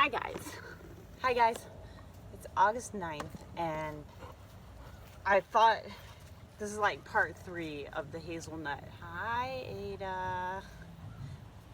Hi guys, it's August 9th and I thought this is like part 3 of the hazelnut. Hi Ada.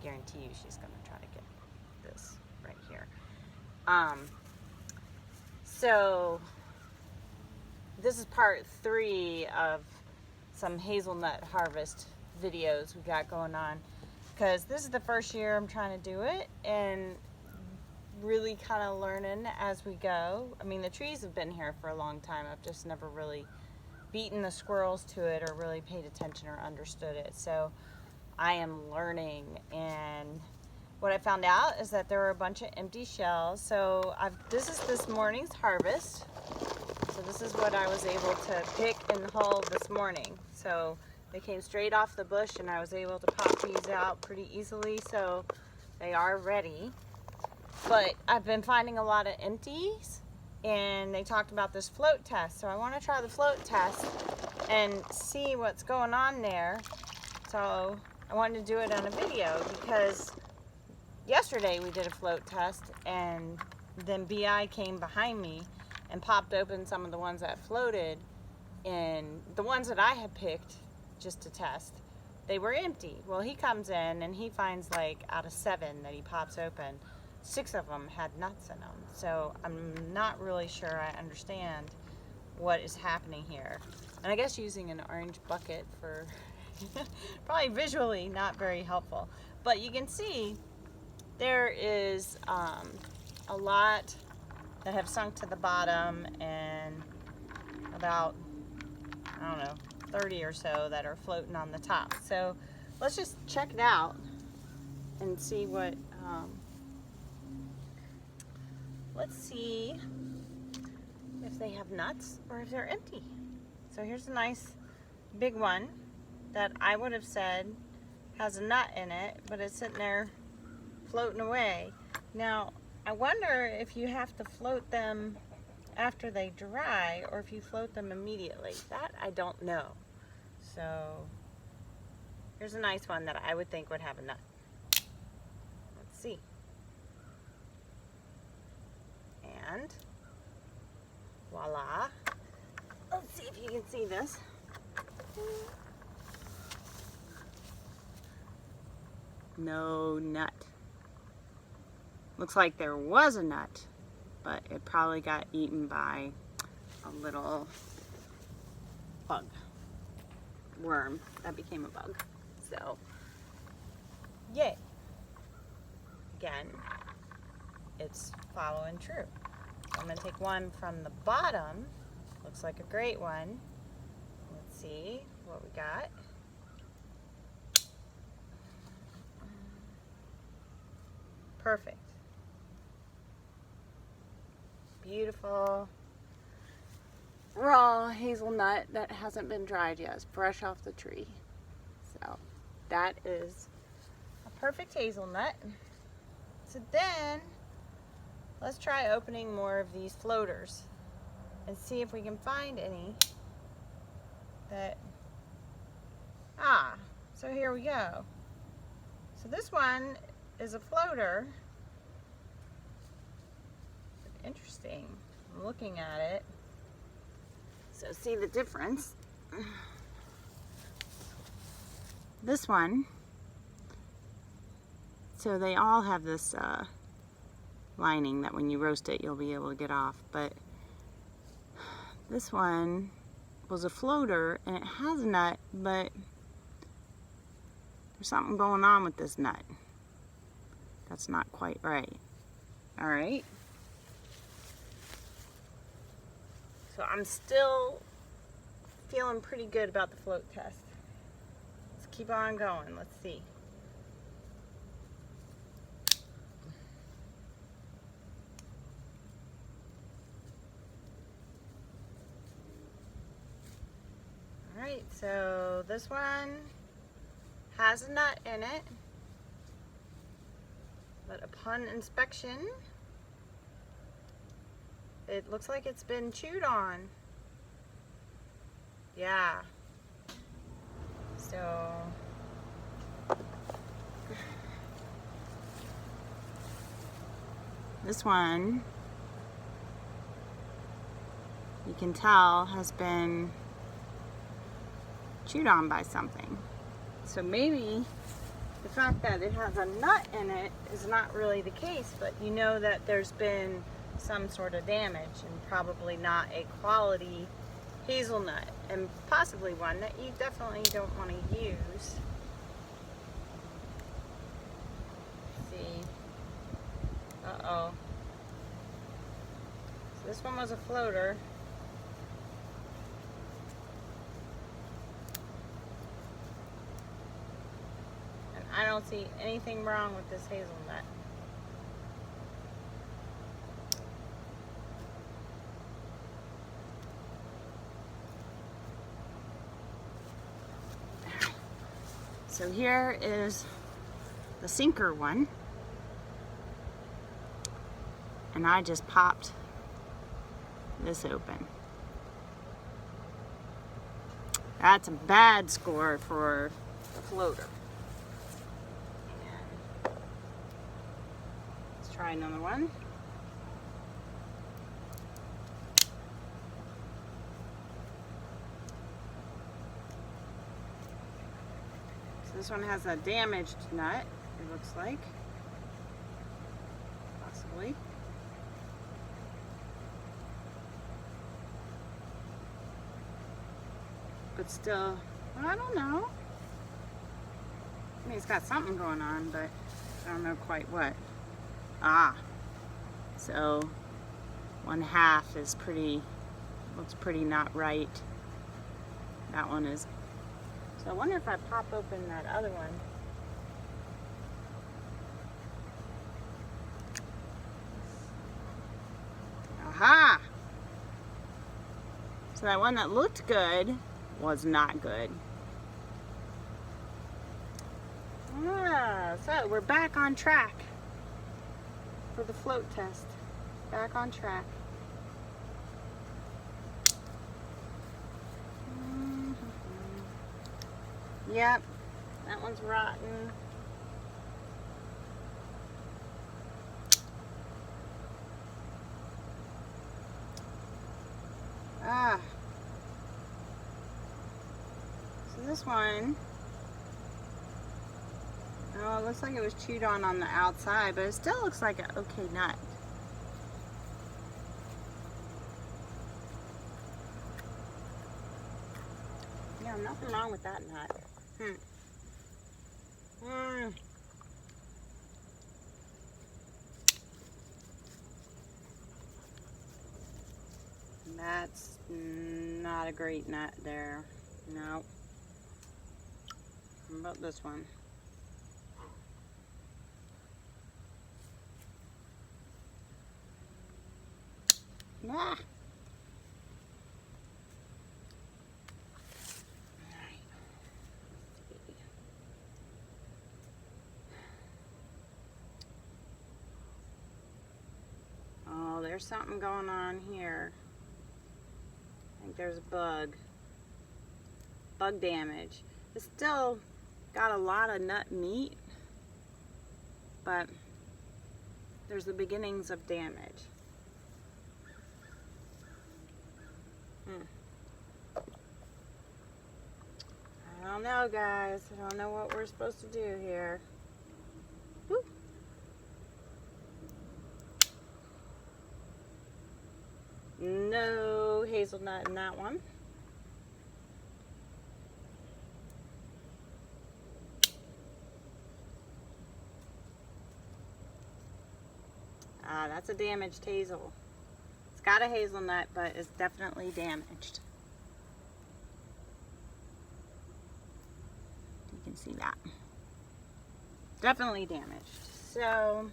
Guarantee you she's gonna try to get this right here. So this is part 3 of some hazelnut harvest videos we got going on, because this is the first year I'm trying to do it and really kind of learning as we go. I mean, the trees have been here for a long time. I've just never really beaten the squirrels to it or really paid attention or understood it. So I am learning, and what I found out is that there were a bunch of empty shells. So this is this morning's harvest. So this is what I was able to pick and haul this morning. So they came straight off the bush and I was able to pop these out pretty easily. So they are ready. But I've been finding a lot of empties, and they talked about this float test. So I want to try the float test and see what's going on there. So I wanted to do it on a video because yesterday we did a float test, and then BI came behind me and popped open some of the ones that floated, and the ones that I had picked just to test, they were empty. Well, he comes in and he finds, like, out of 7 that he pops open, 6 of them had nuts in them. So I'm not really sure I understand what is happening here. And I guess using an orange bucket for probably visually not very helpful. But you can see there is a lot that have sunk to the bottom, and about, I don't know, 30 or so that are floating on the top. So let's just check it out and see what let's see if they have nuts or if they're empty. So here's a nice big one that I would have said has a nut in it, but it's sitting there floating away. Now, I wonder if you have to float them after they dry or if you float them immediately. That I don't know. So here's a nice one that I would think would have a nut. Let's see. And voila. Let's see if you can see this. No nut. Looks like there was a nut, but it probably got eaten by a little bug. Worm that became a bug. So, yay. Again, it's following true. I'm going to take one from the bottom. Looks like a great one. Let's see what we got. Perfect. Beautiful raw hazelnut that hasn't been dried yet. It's fresh off the tree. So that is a perfect hazelnut. So then let's try opening more of these floaters and see if we can find any that, so here we go. So this one is a floater. Interesting. I'm looking at it. So see the difference. This one, so they all have this lining that when you roast it you'll be able to get off, but this one was a floater and it has a nut, but there's something going on with this nut that's not quite right. All right, so I'm still feeling pretty good about the float test. Let's keep on going. Let's see. Alright, so this one has a nut in it, but upon inspection, it looks like it's been chewed on. Yeah. So This one, you can tell, has been chewed on by something. So maybe the fact that it has a nut in it is not really the case, but you know that there's been some sort of damage, and probably not a quality hazelnut, and possibly one that you definitely don't want to use. Let's see. Uh-oh. So this one was a floater. And I don't see anything wrong with this hazelnut. So here is the sinker one, and I just popped this open. That's a bad score for the floater. And let's try another one. This one has a damaged nut, it looks like. Possibly. But still, well, I don't know. I mean, it's got something going on, but I don't know quite what. Ah, so 1/2 is pretty, looks pretty not right. That one is. So I wonder if I pop open that other one. Aha! So that one that looked good was not good. Ah, so we're back on track for the float test. Back on track. Yep, that one's rotten. Ah. So this one, oh, it looks like it was chewed on the outside, but it still looks like an okay nut. Yeah, nothing wrong with that nut. That's not a great nut there. No. How about this one? Ah. Oh, there's something going on here. I think there's a bug. Bug damage. It's still got a lot of nut meat, but there's the beginnings of damage. I don't know, guys. I don't know what we're supposed to do here. Woo. No hazelnut in that one. That's a damaged hazel. It's got a hazelnut, but it's definitely damaged. You can see that. Definitely damaged. So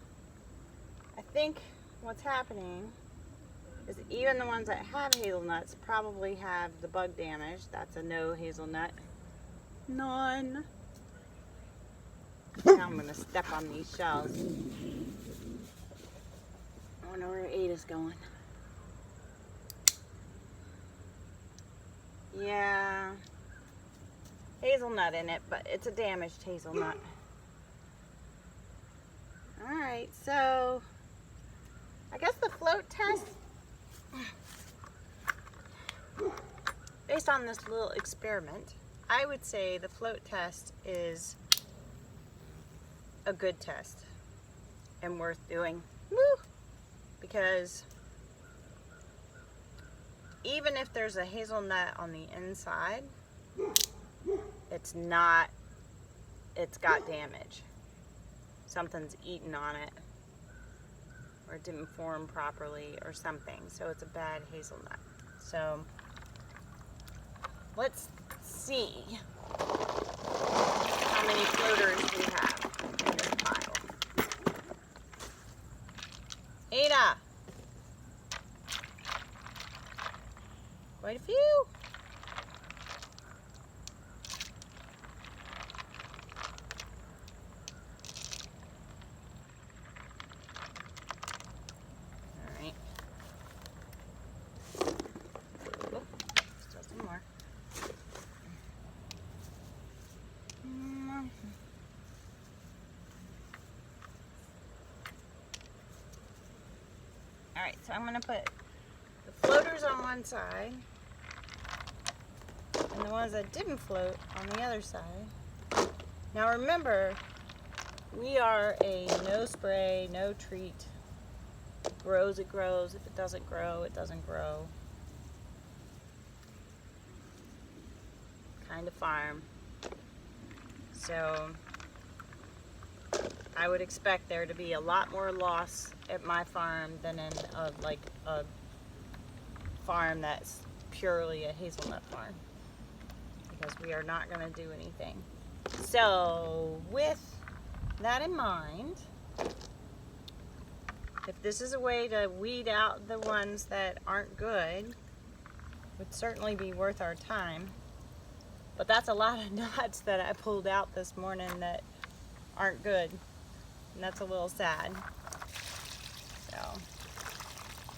I think what's happening is even the ones that have hazelnuts probably have the bug damage. That's a no hazelnut. None. Now I'm going to step on these shells. I wonder where Ada's going. Yeah. Hazelnut in it, but it's a damaged hazelnut. Alright, so I guess the float test, based on this little experiment, I would say the float test is a good test and worth doing. Woo! Because even if there's a hazelnut on the inside, it's got damage. Something's eaten on it, or it didn't form properly or something, so it's a bad hazelnut. So let's see how many floaters we have in this pile. Ada! Quite a few. Alright. Oh, still some more. Alright, so I'm going to put the floaters on one side and the ones that didn't float on the other side. Now remember, we are a no spray, no treat. It grows, it grows. If it doesn't grow, it doesn't grow. Kind of farm. So I would expect there to be a lot more loss at my farm than in a farm that's purely a hazelnut farm, because we are not going to do anything. So with that in mind, if this is a way to weed out the ones that aren't good, would certainly be worth our time. But that's a lot of nuts that I pulled out this morning that aren't good, and that's a little sad. So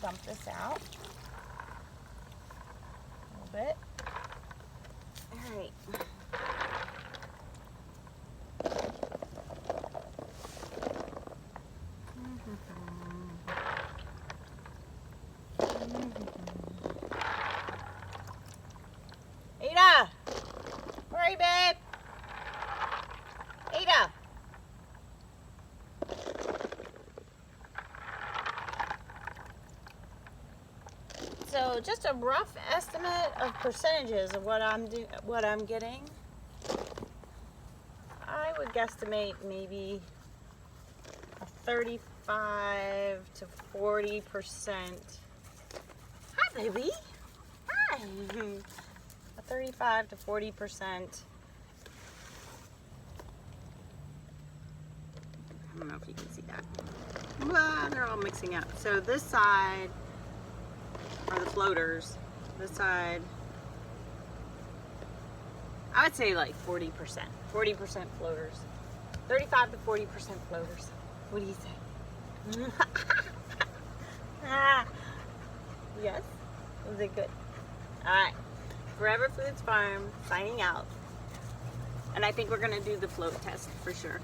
dump this out a little bit. All right. Ada! Hurry, babe! Ada! So just a rough estimate of percentages of what I'm getting. I would guesstimate maybe a 35 to 40%. Hi, baby. Hi. A 35 to 40%. I don't know if you can see that. Well, they're all mixing up. So this side are the floaters. This side, I would say like 40%. 40% floaters. 35 to 40% floaters. What do you say? Yes? Was it good? Alright. Forever Foods Farm signing out. And I think we're going to do the float test for sure.